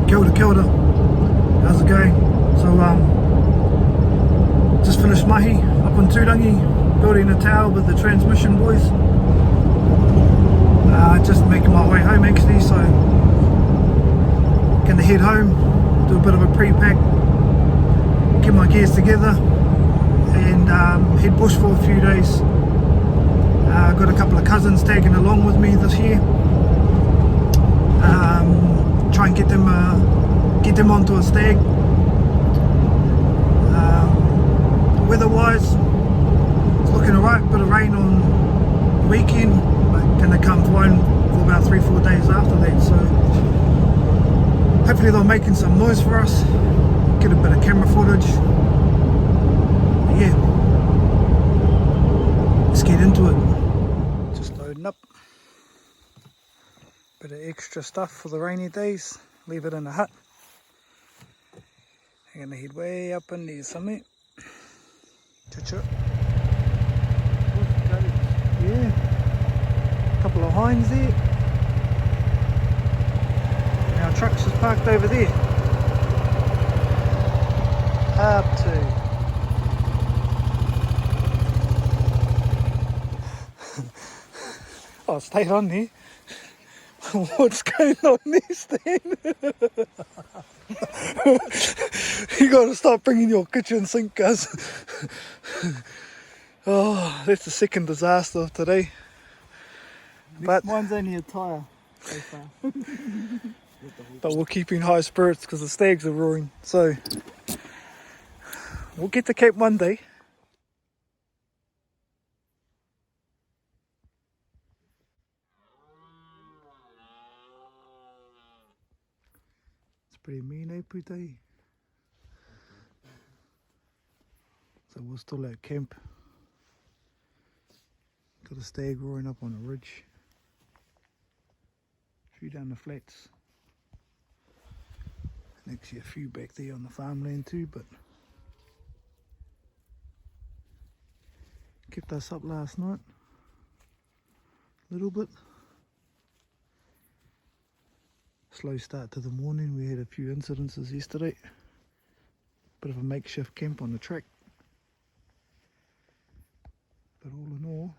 Kia ora. How's it going? So just finished mahi up in Turangi, building a tower with the transmission boys. Just making my way home actually, so gonna head home, do a bit of a pre-pack, get my gears together and head bush for a few days. Got a couple of cousins tagging along with me this year. Try and get them onto a stag. Weather-wise, it's looking alright. Bit of rain on the weekend, but gonna come flying for about 3-4 days after that. So hopefully they're making some noise for us. Get a bit of camera footage. Yeah, let's get into it. Just loading up. Bit of extra stuff for the rainy days. Leave it in the hut. I'm gonna head way up in there somewhere. Cha-cha. Yeah. Couple of hinds there. And our truck's just parked over there. Up to. Oh, stayed on there. What's going on there, Stan? You gotta start bringing your kitchen sink, guys. Oh, that's the second disaster of today. But mine's only a tyre so far. But we're keeping high spirits because the stags are roaring. So we'll get to Cape one day. It's pretty mean, eh, Pute? So we're still at camp. Got a stag roaring up on a ridge. A few down the flats. And actually a few back there on the farmland too, but kept us up last night. A little bit. Slow start to the morning. We had a few incidences yesterday. Bit of a makeshift camp on the track. But all in all,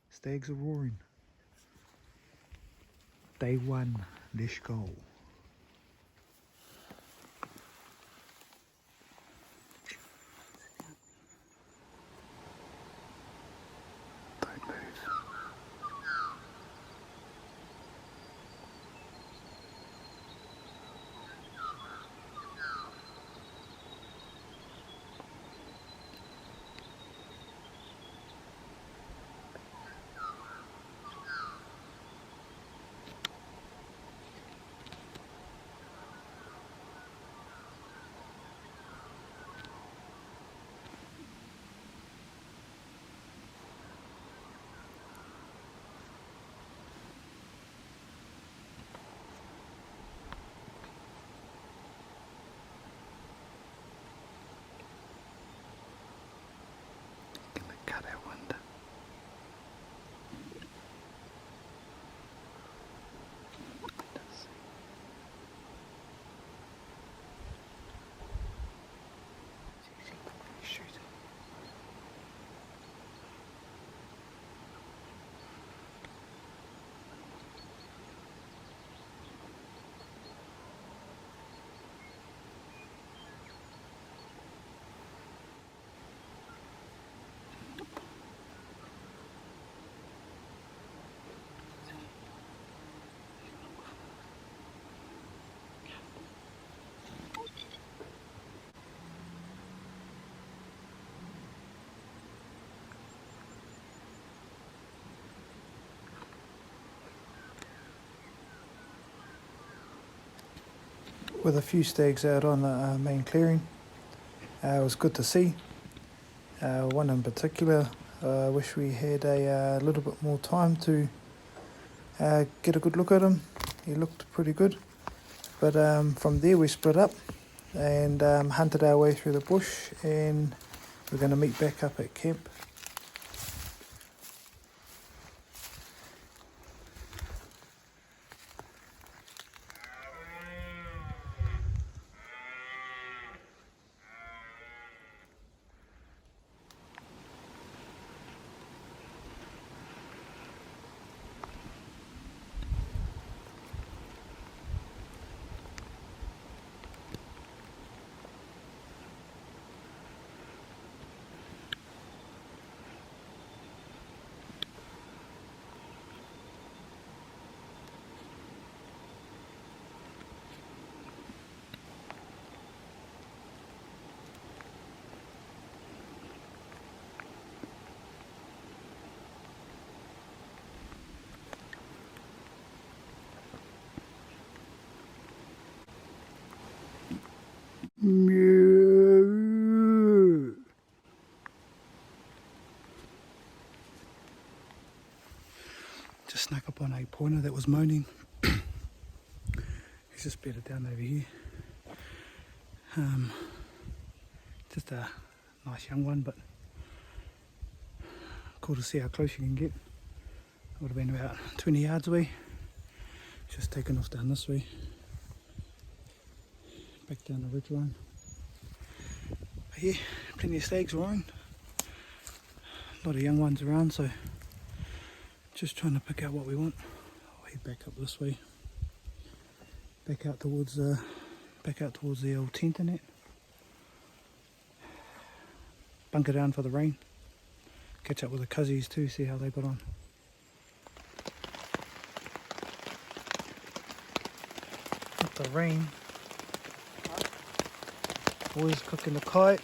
stags are roaring. Day one, let's go. Don't move. Cut our window. Shoot. With a few stags out on the main clearing. It was good to see. One in particular, I wish we had a little bit more time to get a good look at him. He looked pretty good. But from there we split up and hunted our way through the bush, and we're going to meet back up at camp. Meow. Just snuck up on a pointer that was moaning. He's just bedded down over here. Just a nice young one, but cool to see how close you can get. Would have been about 20 yards away. Just taken off down this way. Back down the ridge line. But yeah, plenty of stags roaring. A lot of young ones around, so just trying to pick out what we want. I'll head back up this way. Back out towards the old tent and that. Bunker down for the rain. Catch up with the cuzzies too, see how they got on. Not the rain. Always cooking the kite.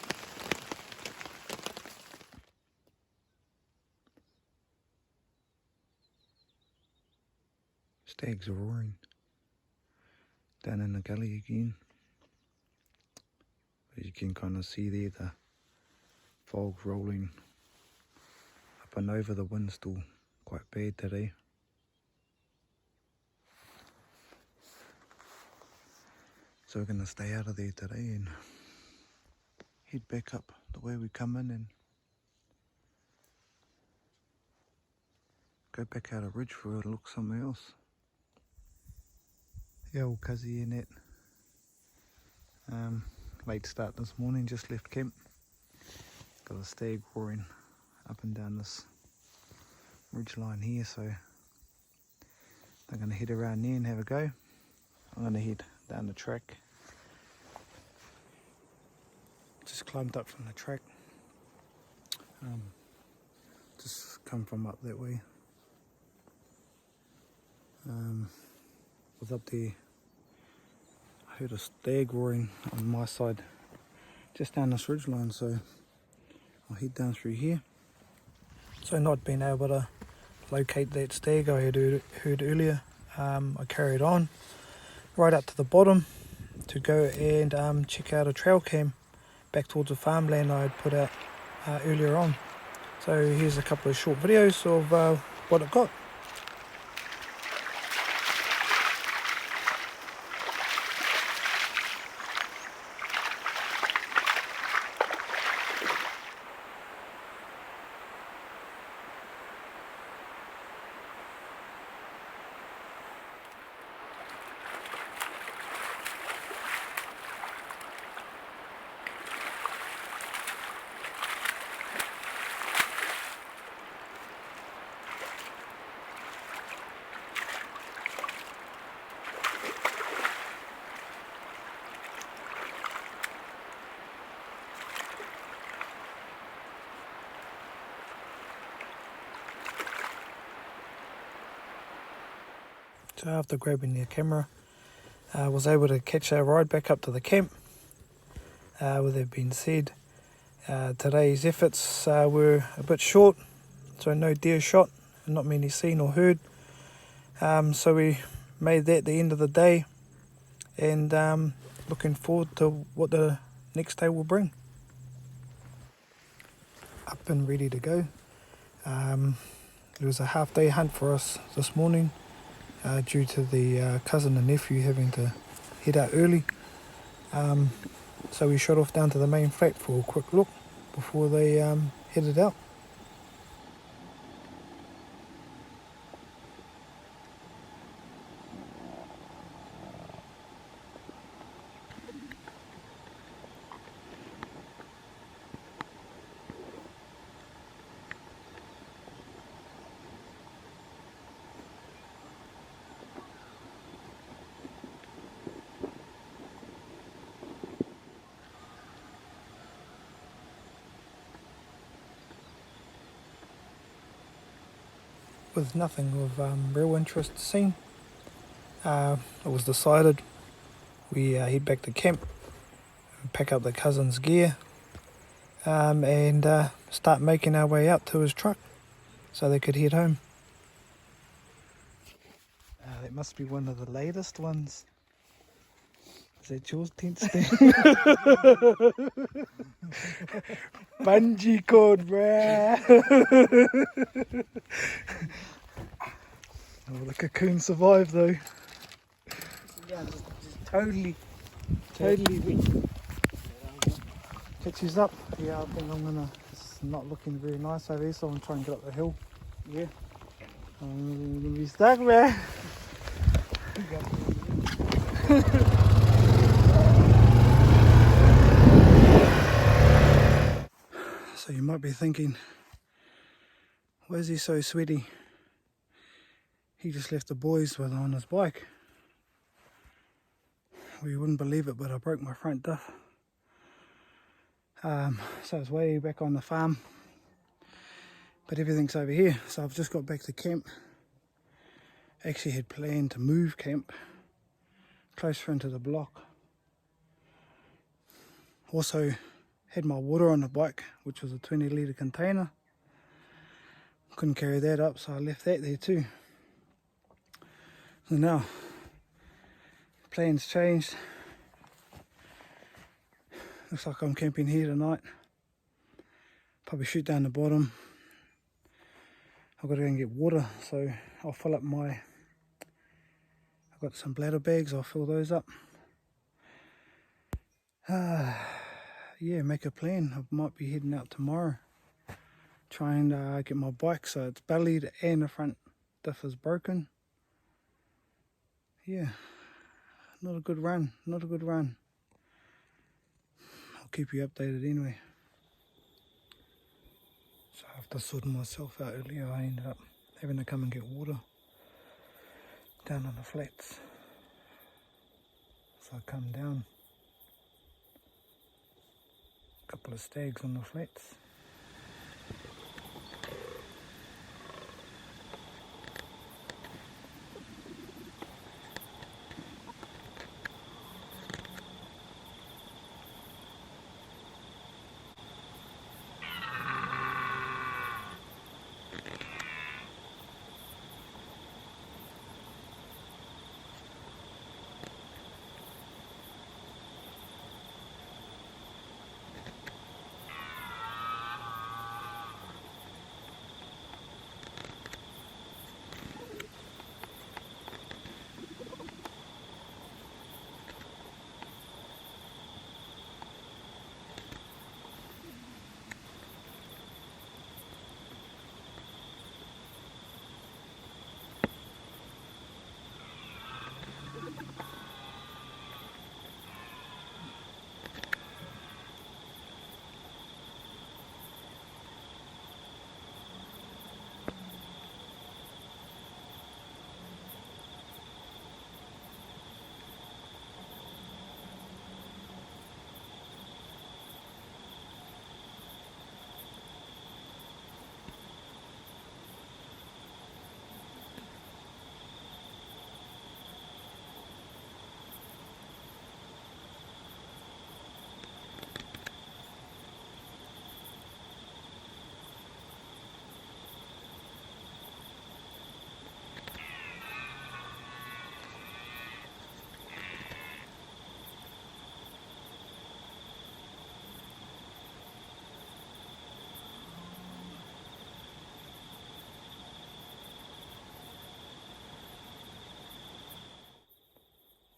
Stags are roaring. Down in the gully again. As you can kind of see there, the fog's rolling up and over. The wind's still quite bad today. So we're going to stay out of there today and head back up the way we come in and go back out a ridge for a look somewhere else. The old cuzzy in it. Late start this morning, just left camp. Got a stag roaring up and down this ridge line here, so I'm going to head around there and have a go. I'm going to head down the track. Just climbed up from the track. Just come from up that way. Was up there. I heard a stag roaring on my side, just down this ridge line, so I'll head down through here. So not being able to locate that stag I had heard earlier, I carried on right up to the bottom to go and check out a trail cam back towards the farmland I had put out earlier on. So here's a couple of short videos of what it got. So after grabbing the camera, I was able to catch a ride back up to the camp. With that being said, today's efforts were a bit short, so no deer shot, and not many seen or heard. So we made that the end of the day, and looking forward to what the next day will bring. Up and ready to go. It was a half day hunt for us this morning. Due to the cousin and nephew having to head out early. So we shot off down to the main flat for a quick look before they headed out. With nothing of real interest seen, it was decided we head back to camp, pack up the cousin's gear, and start making our way out to his truck so they could head home. That must be one of the latest ones. Is that yours, tent stand? Bungee cord, bruh. Oh, the cocoon survived though. Yeah, just totally wet. Catches up. Yeah, I think I'm gonna. It's not looking very nice over here, so I'm gonna try and get up the hill. Yeah. I'm gonna be stuck, man. So you might be thinking, why is he so sweaty? He just left the boys with on his bike. Well, you wouldn't believe it, but I broke my front diff. So it's way back on the farm, but everything's over here. So I've just got back to camp. Actually had planned to move camp closer into the block. Also had my water on the bike, which was a 20 litre container. Couldn't carry that up, so I left that there too. So now, plans changed. Looks like I'm camping here tonight. Probably shoot down the bottom. I've got to go and get water, so I'll fill up my... I've got some bladder bags, I'll fill those up. Yeah, make a plan. I might be heading out tomorrow. Try and get my bike, so it's bellied and the front diff is broken. Yeah, not a good run, not a good run. I'll keep you updated anyway. So after sorting myself out earlier, I ended up having to come and get water down on the flats. So I come down, a couple of stags on the flats.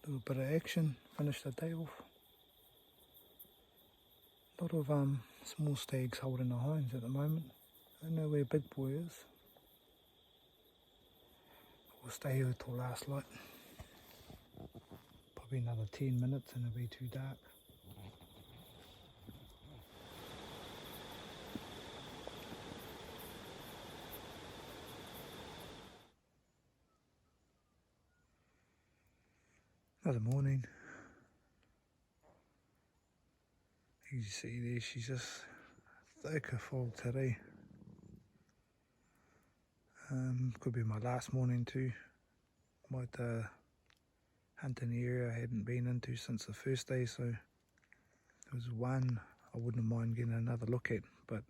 Little bit of action, finish the day off. A lot of small stags holding the hinds at the moment. I don't know where Big Boy is. We'll stay here till last light. Probably another 10 minutes and it'll be too dark. Another morning. You can see there, she's just thick of fog today. Could be my last morning too. Might hunt in the area I hadn't been into since the first day, so there was one I wouldn't mind getting another look at, but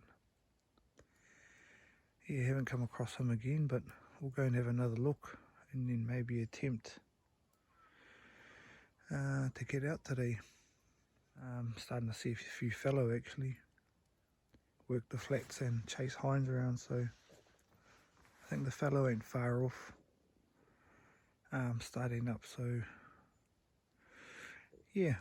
yeah, haven't come across him again, but we'll go and have another look and then maybe attempt to get out today. Starting to see a few fallow actually. Work the flats and chase hinds around, so I think the fallow ain't far off. Starting up, so yeah.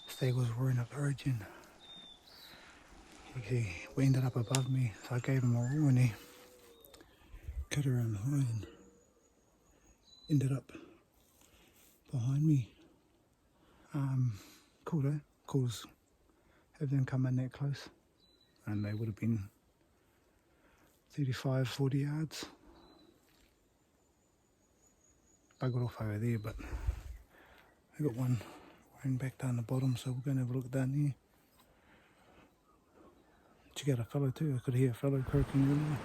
Stag was roaring up the origin. He ended up above me, so I gave him a roar and he cut around high and ended up behind me. Cool though, cool as have them come in that close, and they would have been 35-40 yards. Buggered off over there, but I got one running back down the bottom, so we're going to have a look down there. Check out a fellow too, I could hear a fellow croaking earlier.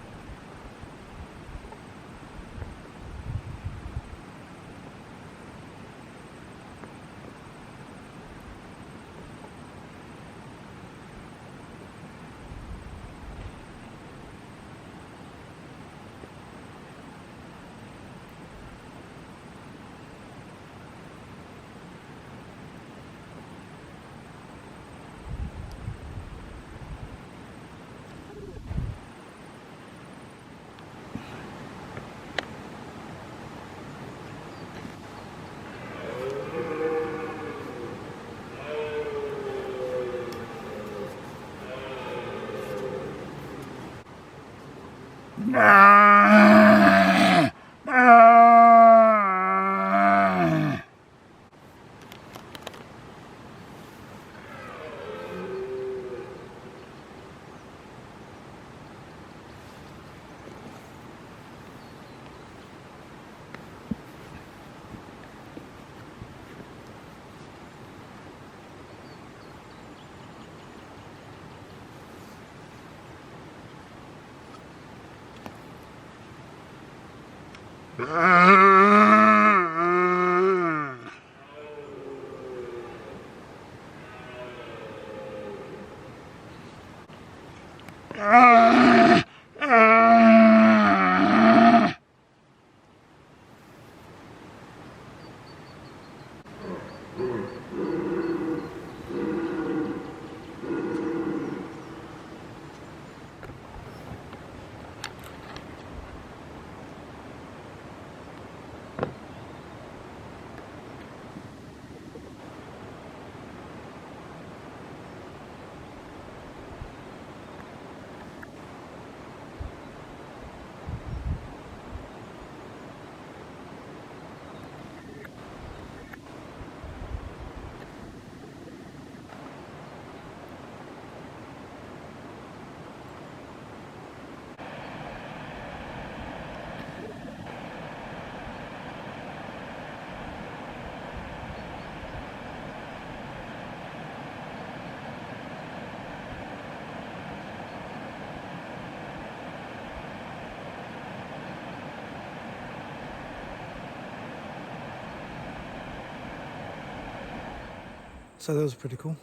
So that was pretty cool.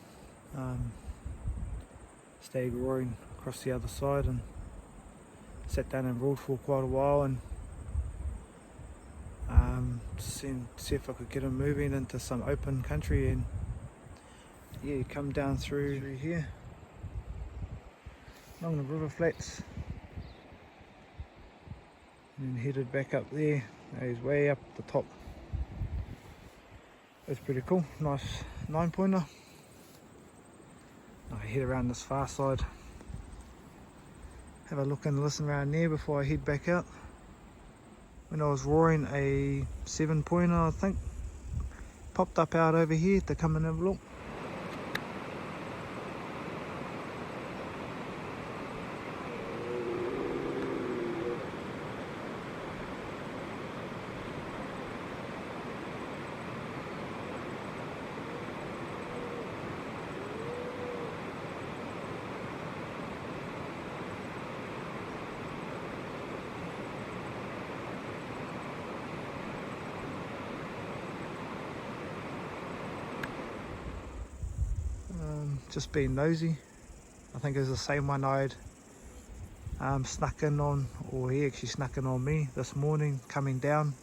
Stag roaring across the other side, and sat down and ruled for quite a while and see if I could get him moving into some open country. And yeah, come down through here along the river flats and then headed back up there. He's way up the top. That's pretty cool. Nice 9-pointer. I head around this far side, have a look and listen around there before I head back out. When I was roaring, a 7-pointer I think popped up out over here to come and have a look. Just being nosy. I think it was the same one I'd snuck in on, or he actually snuck in on me this morning coming down.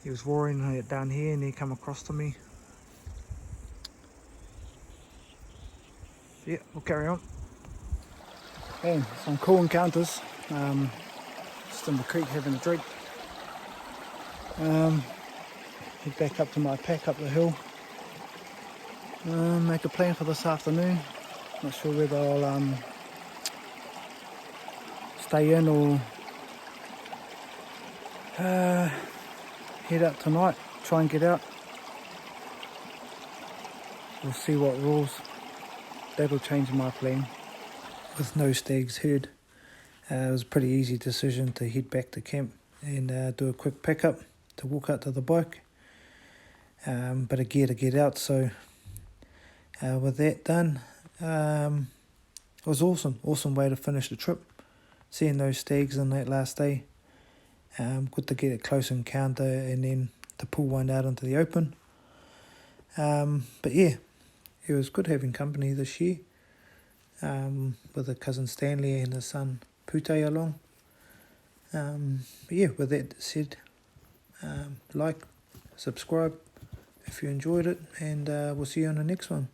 He was roaring down here and he come across to me. Yeah, we'll carry on. And some cool encounters. Just in the creek having a drink. Head back up to my pack up the hill. Make a plan for this afternoon. Not sure whether I'll stay in or head out tonight, try and get out. We'll see what rules. That'll change my plan. With no stags heard, it was a pretty easy decision to head back to camp and do a quick pickup to walk out to the bike. Bit of gear to get out, so with that done, it was awesome way to finish the trip, seeing those stags on that last day. Good to get a close encounter and then to pull one out into the open. But yeah, it was good having company this year, with a cousin Stanley and his son Pute along. But yeah, with that said, like, subscribe if you enjoyed it, and we'll see you on the next one.